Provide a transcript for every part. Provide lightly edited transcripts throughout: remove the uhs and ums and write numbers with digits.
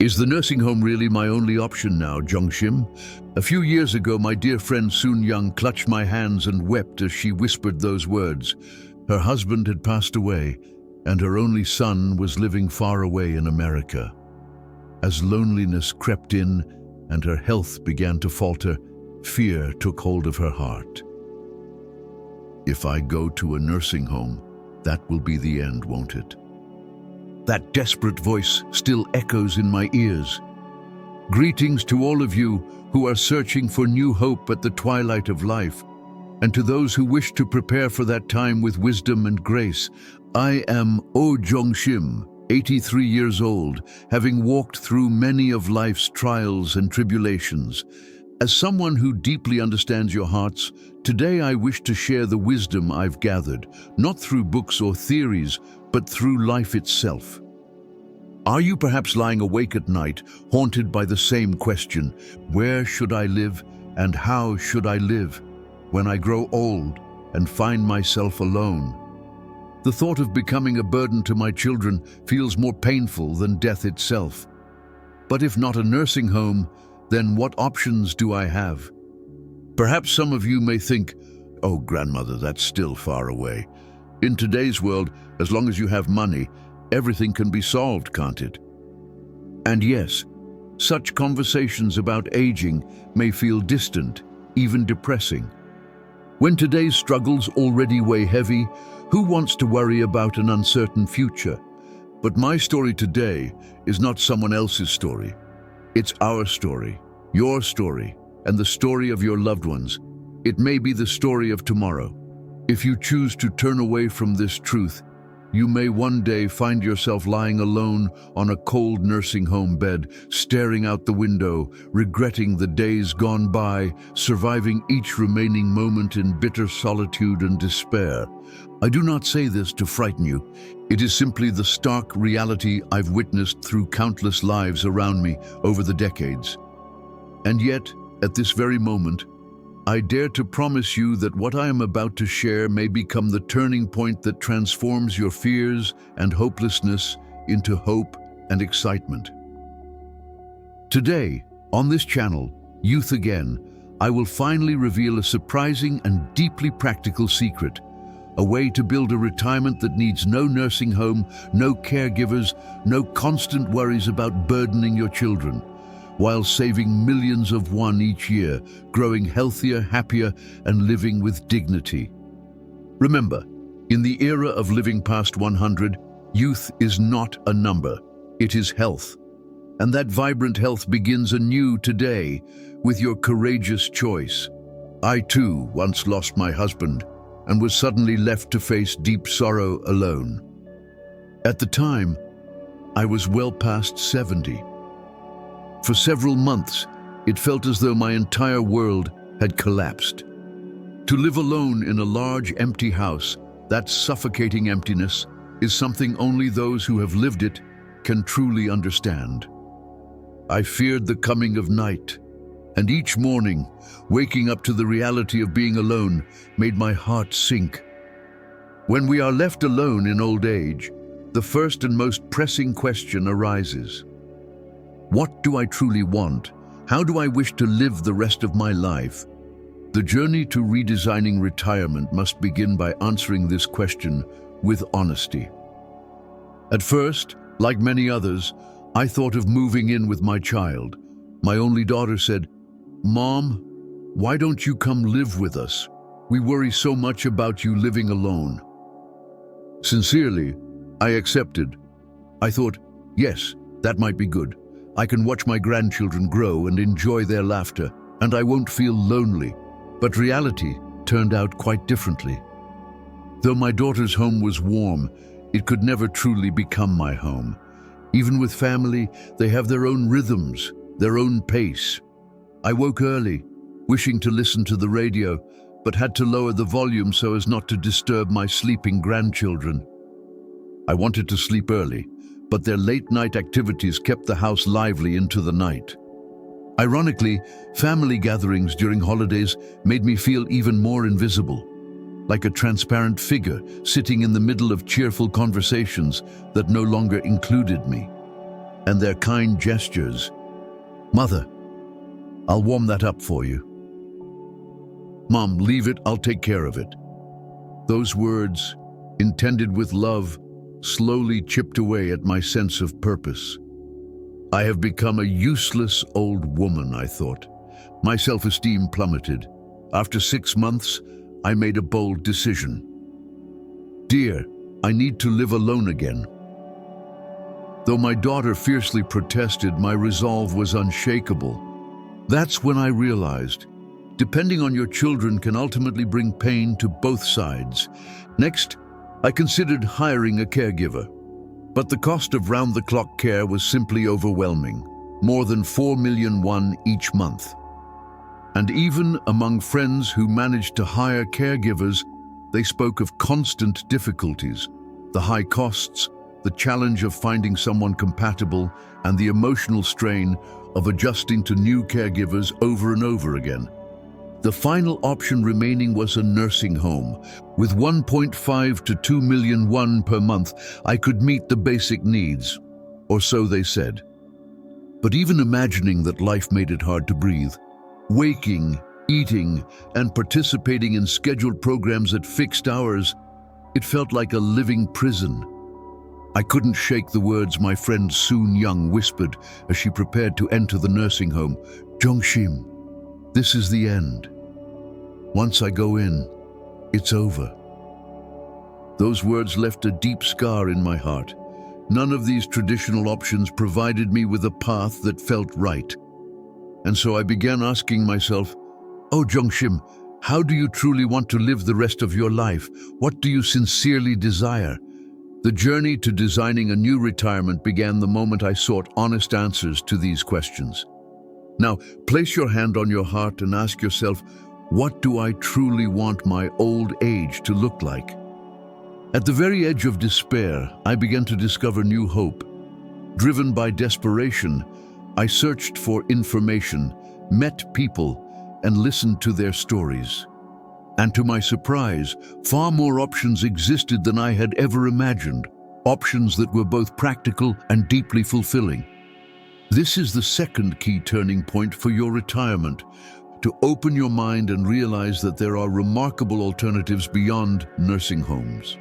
Is the nursing home really my only option now, Jongshim? A few years ago, my dear friend Soon Young clutched my hands and wept as she whispered those words. Her husband had passed away, and her only son was living far away in America. As loneliness crept in and her health began to falter, fear took hold of her heart. If I go to a nursing home, that will be the end, won't it? That desperate voice still echoes in my ears. Greetings to all of you who are searching for new hope at the twilight of life, and to those who wish to prepare for that time with wisdom and grace. I am Oh Jongshim, 83 years old, having walked through many of life's trials and tribulations. As someone who deeply understands your hearts, today I wish to share the wisdom I've gathered, not through books or theories, but through life itself. Are you perhaps lying awake at night, haunted by the same question, where should I live and how should I live when I grow old and find myself alone? The thought of becoming a burden to my children feels more painful than death itself. But if not a nursing home, then what options do I have? Perhaps some of you may think, oh, grandmother, that's still far away. In today's world, as long as you have money, everything can be solved, can't it? And yes, such conversations about aging may feel distant, even depressing. When today's struggles already weigh heavy, who wants to worry about an uncertain future? But my story today is not someone else's story. It's our story, your story, and the story of your loved ones. It may be the story of tomorrow. If you choose to turn away from this truth, you may one day find yourself lying alone on a cold nursing home bed, staring out the window, regretting the days gone by, surviving each remaining moment in bitter solitude and despair. I do not say this to frighten you. It is simply the stark reality I've witnessed through countless lives around me over the decades. And yet, at this very moment, I dare to promise you that what I am about to share may become the turning point that transforms your fears and hopelessness into hope and excitement. Today, on this channel, Youth Again, I will finally reveal a surprising and deeply practical secret, a way to build a retirement that needs no nursing home, no caregivers, no constant worries about burdening your children, while saving millions of one each year, growing healthier, happier, and living with dignity. Remember, in the era of living past 100, youth is not a number, it is health. And that vibrant health begins anew today with your courageous choice. I too once lost my husband and was suddenly left to face deep sorrow alone. At the time, I was well past 70. For several months, it felt as though my entire world had collapsed. To live alone in a large, empty house, that suffocating emptiness, is something only those who have lived it can truly understand. I feared the coming of night, and each morning, waking up to the reality of being alone made my heart sink. When we are left alone in old age, the first and most pressing question arises. What do I truly want? How do I wish to live the rest of my life? The journey to redesigning retirement must begin by answering this question with honesty. At first, like many others, I thought of moving in with my child. My only daughter said, "Mom, why don't you come live with us? We worry so much about you living alone." Sincerely, I accepted. I thought, yes, that might be good. I can watch my grandchildren grow and enjoy their laughter, and I won't feel lonely. But reality turned out quite differently. Though my daughter's home was warm, it could never truly become my home. Even with family, they have their own rhythms, their own pace. I woke early, wishing to listen to the radio, but had to lower the volume so as not to disturb my sleeping grandchildren. I wanted to sleep early, but their late-night activities kept the house lively into the night. Ironically, family gatherings during holidays made me feel even more invisible, like a transparent figure sitting in the middle of cheerful conversations that no longer included me. and their kind gestures. "Mother, I'll warm that up for you." "Mom, leave it, I'll take care of it." Those words, intended with love, slowly chipped away at my sense of purpose. I have become a useless old woman, I thought. My self-esteem plummeted. After 6 months, I made a bold decision. "Dear, I need to live alone again." Though my daughter fiercely protested, my resolve was unshakable. That's when I realized, depending on your children can ultimately bring pain to both sides. Next, I considered hiring a caregiver. But the cost of round-the-clock care was simply overwhelming, more than 4 million each month. And even among friends who managed to hire caregivers, they spoke of constant difficulties, the high costs, the challenge of finding someone compatible, and the emotional strain of adjusting to new caregivers over and over again. The final option remaining was a nursing home. With 1.5 to 2 million per month, I could meet the basic needs, or so they said. But even imagining that life made it hard to breathe, waking, eating, and participating in scheduled programs at fixed hours, it felt like a living prison. I couldn't shake the words my friend Soon Young whispered as she prepared to enter the nursing home. "Jongshim, this is the end. Once I go in, it's over." Those words left a deep scar in my heart. None of these traditional options provided me with a path that felt right. And so I began asking myself, "Oh, Jongshim, how do you truly want to live the rest of your life? What do you sincerely desire?" The journey to designing a new retirement began the moment I sought honest answers to these questions. Now, place your hand on your heart and ask yourself, what do I truly want my old age to look like? At the very edge of despair, I began to discover new hope. Driven by desperation, I searched for information, met people, and listened to their stories. And to my surprise, far more options existed than I had ever imagined, options that were both practical and deeply fulfilling. This is the second key turning point for your retirement, to open your mind and realize that there are remarkable alternatives beyond nursing homes.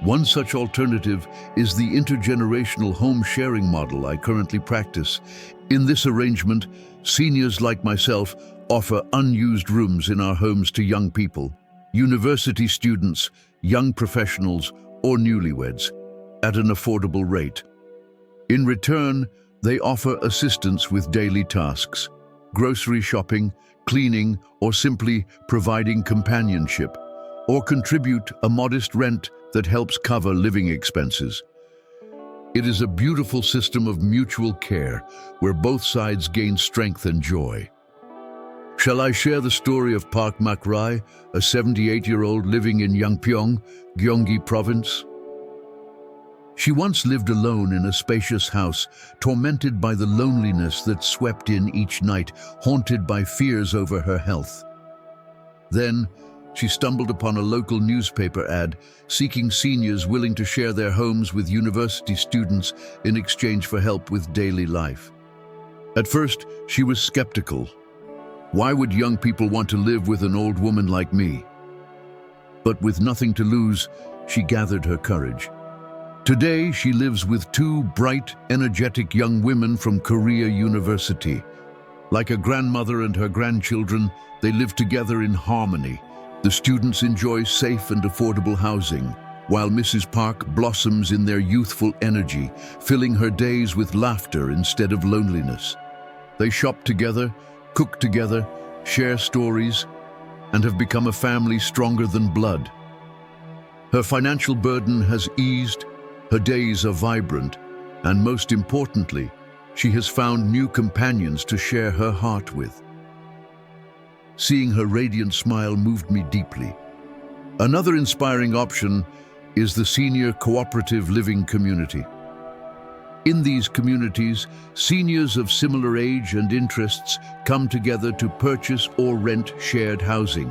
One such alternative is the intergenerational home sharing model I currently practice. In this arrangement, seniors like myself offer unused rooms in our homes to young people, university students, young professionals, or newlyweds, at an affordable rate. In return, they offer assistance with daily tasks, grocery shopping, cleaning, or simply providing companionship, or contribute a modest rent that helps cover living expenses. It is a beautiful system of mutual care where both sides gain strength and joy. Shall I share the story of Park Mak-rai, a 78-year-old living in Yangpyeong, Gyeonggi Province? She once lived alone in a spacious house, tormented by the loneliness that swept in each night, haunted by fears over her health. Then, she stumbled upon a local newspaper ad seeking seniors willing to share their homes with university students in exchange for help with daily life. At first, she was skeptical. Why would young people want to live with an old woman like me? But with nothing to lose, she gathered her courage. Today, she lives with 2 bright, energetic young women from Korea University. Like a grandmother and her grandchildren, they live together in harmony. The students enjoy safe and affordable housing, while Mrs. Park blossoms in their youthful energy, filling her days with laughter instead of loneliness. They shop together, cook together, share stories, and have become a family stronger than blood. Her financial burden has eased, her days are vibrant, and most importantly, she has found new companions to share her heart with. Seeing her radiant smile moved me deeply. Another inspiring option is the senior cooperative living community. In these communities, seniors of similar age and interests come together to purchase or rent shared housing.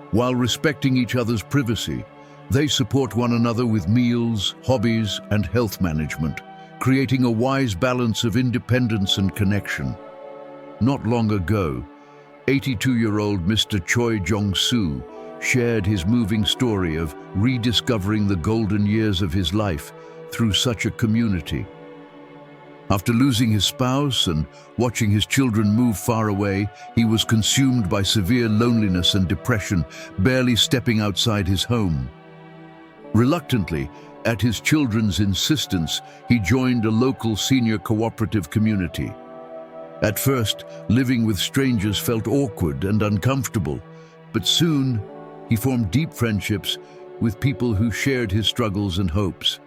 While respecting each other's privacy, they support one another with meals, hobbies, and health management, creating a wise balance of independence and connection. Not long ago, 82-year-old Mr. Choi Jong-soo shared his moving story of rediscovering the golden years of his life through such a community. After losing his spouse and watching his children move far away, he was consumed by severe loneliness and depression, barely stepping outside his home. Reluctantly, at his children's insistence, he joined a local senior cooperative community. At first, living with strangers felt awkward and uncomfortable, but soon he formed deep friendships with people who shared his struggles and hopes.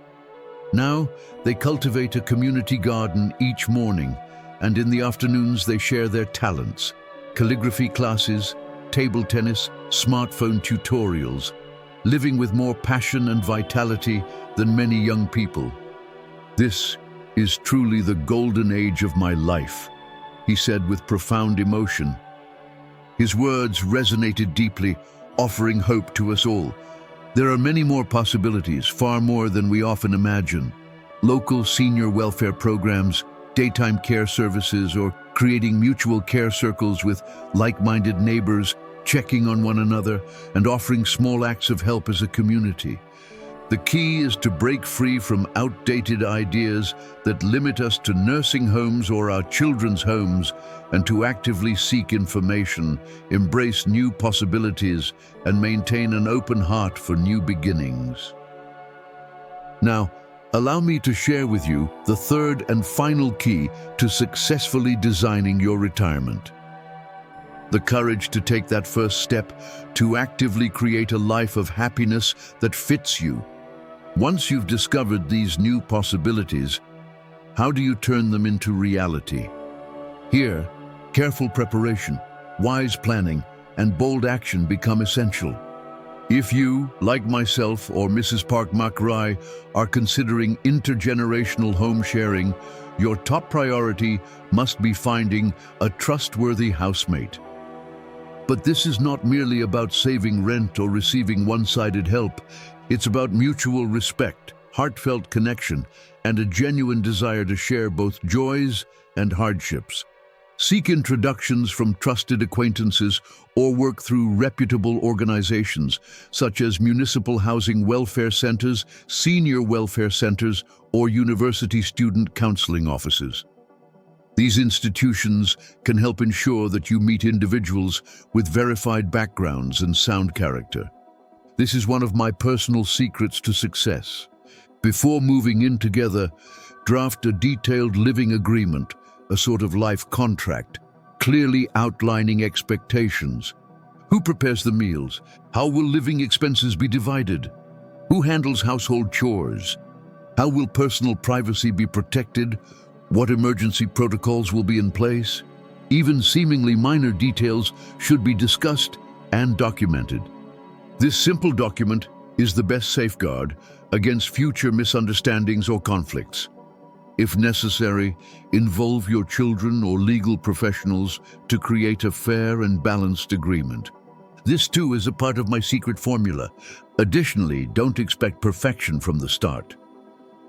Now, they cultivate a community garden each morning, and in the afternoons they share their talents, calligraphy classes, table tennis, smartphone tutorials, living with more passion and vitality than many young people. "This is truly the golden age of my life," he said with profound emotion. His words resonated deeply, offering hope to us all. There are many more possibilities, far more than we often imagine. Local senior welfare programs, daytime care services, or creating mutual care circles with like-minded neighbors, checking on one another, and offering small acts of help as a community. The key is to break free from outdated ideas that limit us to nursing homes or our children's homes, and to actively seek information, embrace new possibilities, and maintain an open heart for new beginnings. Now, allow me to share with you the third and final key to successfully designing your retirement. The courage to take that first step, to actively create a life of happiness that fits you. Once you've discovered these new possibilities, how do you turn them into reality? Here, careful preparation, wise planning, and bold action become essential. If you, like myself or Mrs. Park Mak-rai, are considering intergenerational home sharing, your top priority must be finding a trustworthy housemate. But this is not merely about saving rent or receiving one-sided help. It's about mutual respect, heartfelt connection, and a genuine desire to share both joys and hardships. Seek introductions from trusted acquaintances or work through reputable organizations such as municipal housing welfare centers, senior welfare centers, or university student counseling offices. These institutions can help ensure that you meet individuals with verified backgrounds and sound character. This is one of my personal secrets to success. Before moving in together, draft a detailed living agreement, a sort of life contract, clearly outlining expectations. Who prepares the meals? How will living expenses be divided? Who handles household chores? How will personal privacy be protected? What emergency protocols will be in place? Even seemingly minor details should be discussed and documented. This simple document is the best safeguard against future misunderstandings or conflicts. If necessary, involve your children or legal professionals to create a fair and balanced agreement. This too is a part of my secret formula. Additionally, don't expect perfection from the start.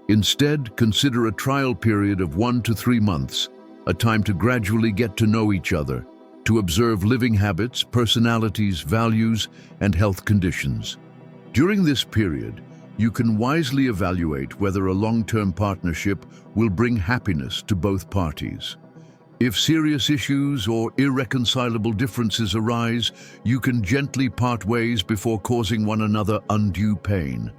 Instead, consider a trial period of 1 to 3 months, a time to gradually get to know each other, to observe living habits, personalities, values, and health conditions. During this period, you can wisely evaluate whether a long-term partnership will bring happiness to both parties. If serious issues or irreconcilable differences arise, you can gently part ways before causing one another undue pain.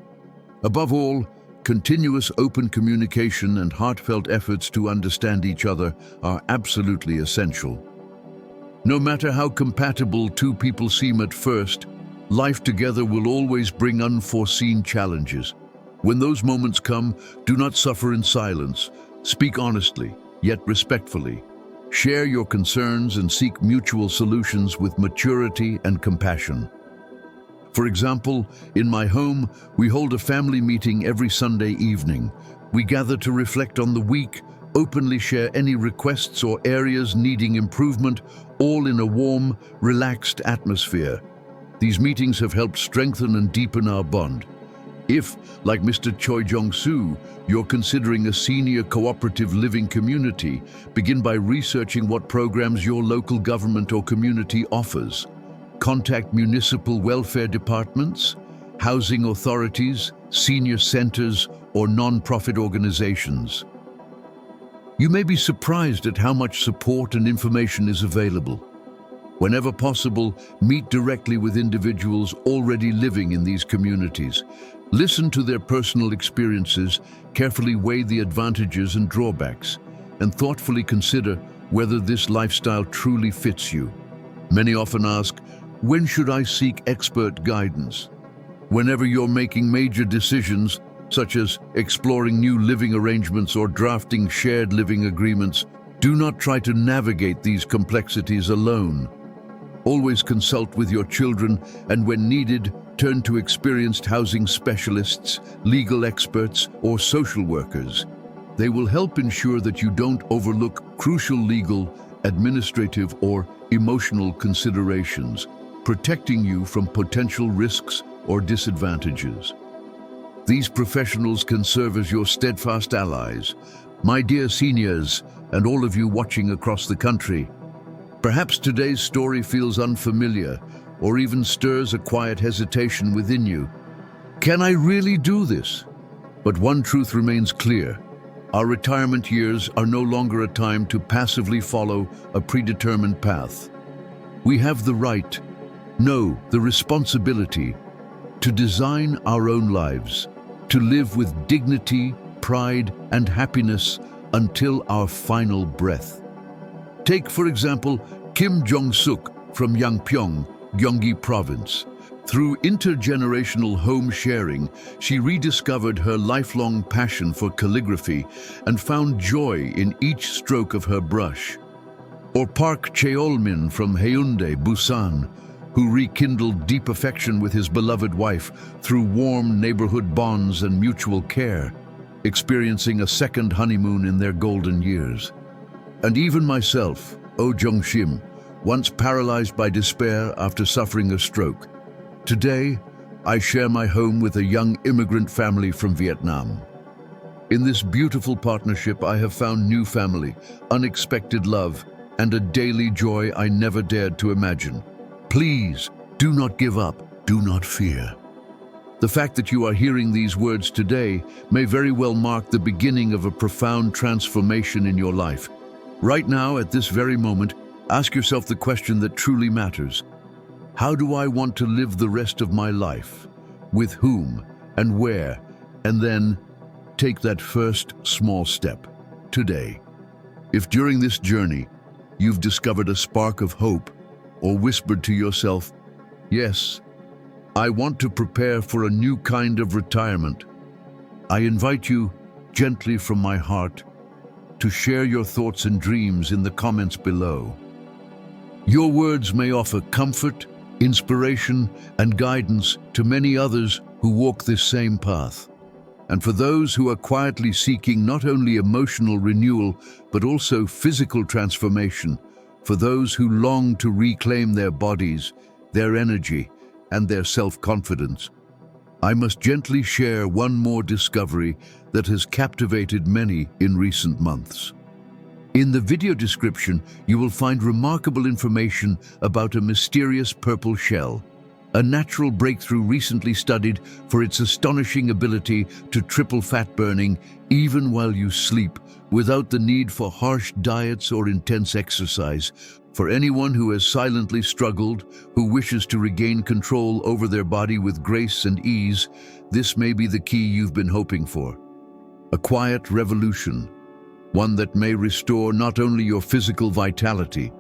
Above all, continuous open communication and heartfelt efforts to understand each other are absolutely essential. No matter how compatible two people seem at first, life together will always bring unforeseen challenges. When those moments come, do not suffer in silence. Speak honestly, yet respectfully. Share your concerns and seek mutual solutions with maturity and compassion. For example, in my home, we hold a family meeting every Sunday evening. We gather to reflect on the week, openly share any requests or areas needing improvement, all in a warm, relaxed atmosphere. These meetings have helped strengthen and deepen our bond. If, like Mr. Choi Jong-soo, you're considering a senior cooperative living community, begin by researching what programs your local government or community offers. Contact municipal welfare departments, housing authorities, senior centers, or non-profit organizations. You may be surprised at how much support and information is available. Whenever possible, meet directly with individuals already living in these communities. Listen to their personal experiences, carefully weigh the advantages and drawbacks, and thoughtfully consider whether this lifestyle truly fits you. Many often ask, when should I seek expert guidance? Whenever you're making major decisions, such as exploring new living arrangements or drafting shared living agreements, do not try to navigate these complexities alone. Always consult with your children, and when needed, turn to experienced housing specialists, legal experts, or social workers. They will help ensure that you don't overlook crucial legal, administrative, or emotional considerations, protecting you from potential risks or disadvantages. These professionals can serve as your steadfast allies. My dear seniors, and all of you watching across the country, perhaps today's story feels unfamiliar or even stirs a quiet hesitation within you. Can I really do this? But one truth remains clear. Our retirement years are no longer a time to passively follow a predetermined path. We have the right, no, the responsibility, to design our own lives, to live with dignity, pride, and happiness until our final breath. Take, for example, Kim Jong-suk from Yangpyeong, Gyeonggi Province. Through intergenerational home sharing, she rediscovered her lifelong passion for calligraphy and found joy in each stroke of her brush. Or Park Cheol-min from Haeundae, Busan, who rekindled deep affection with his beloved wife through warm neighborhood bonds and mutual care, experiencing a second honeymoon in their golden years. And even myself, Oh Jung-shim, once paralyzed by despair after suffering a stroke. Today, I share my home with a young immigrant family from Vietnam. In this beautiful partnership, I have found new family, unexpected love, and a daily joy I never dared to imagine. Please, do not give up, do not fear. The fact that you are hearing these words today may very well mark the beginning of a profound transformation in your life. Right now, at this very moment, ask yourself the question that truly matters. How do I want to live the rest of my life? With whom and where? And then take that first small step today. If during this journey you've discovered a spark of hope or whispered to yourself, yes, I want to prepare for a new kind of retirement, I invite you, gently from my heart, to share your thoughts and dreams in the comments below. Your words may offer comfort, inspiration, and guidance to many others who walk this same path. And for those who are quietly seeking not only emotional renewal, but also physical transformation, for those who long to reclaim their bodies, their energy, and their self-confidence, I must gently share one more discovery that has captivated many in recent months. In the video description, you will find remarkable information about a mysterious purple shell, a natural breakthrough recently studied for its astonishing ability to triple fat burning even while you sleep, without the need for harsh diets or intense exercise. For anyone who has silently struggled, who wishes to regain control over their body with grace and ease, this may be the key you've been hoping for. A quiet revolution, one that may restore not only your physical vitality,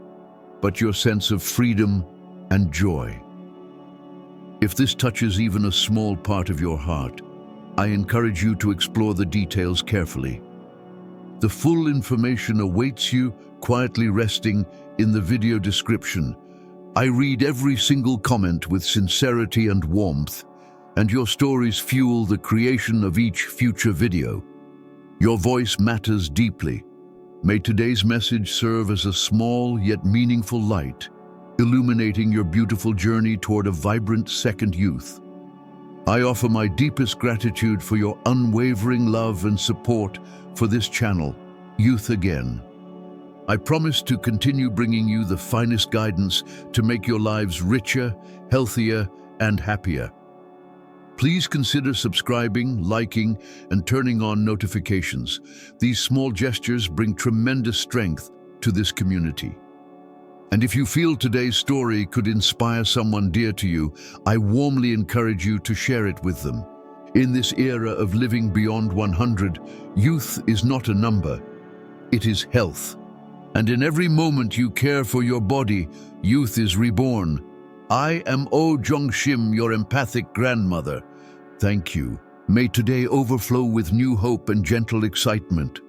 but your sense of freedom and joy. If this touches even a small part of your heart, I encourage you to explore the details carefully. The full information awaits you, quietly resting in the video description. I read every single comment with sincerity and warmth, and your stories fuel the creation of each future video. Your voice matters deeply. May today's message serve as a small yet meaningful light, illuminating your beautiful journey toward a vibrant second youth. I offer my deepest gratitude for your unwavering love and support for this channel, Youth Again. I promise to continue bringing you the finest guidance to make your lives richer, healthier, and happier. Please consider subscribing, liking, and turning on notifications. These small gestures bring tremendous strength to this community. And if you feel today's story could inspire someone dear to you, I warmly encourage you to share it with them. In this era of living beyond 100, youth is not a number, it is health. And in every moment you care for your body, youth is reborn. I am Jong-shim, your empathic grandmother. Thank you. May today overflow with new hope and gentle excitement.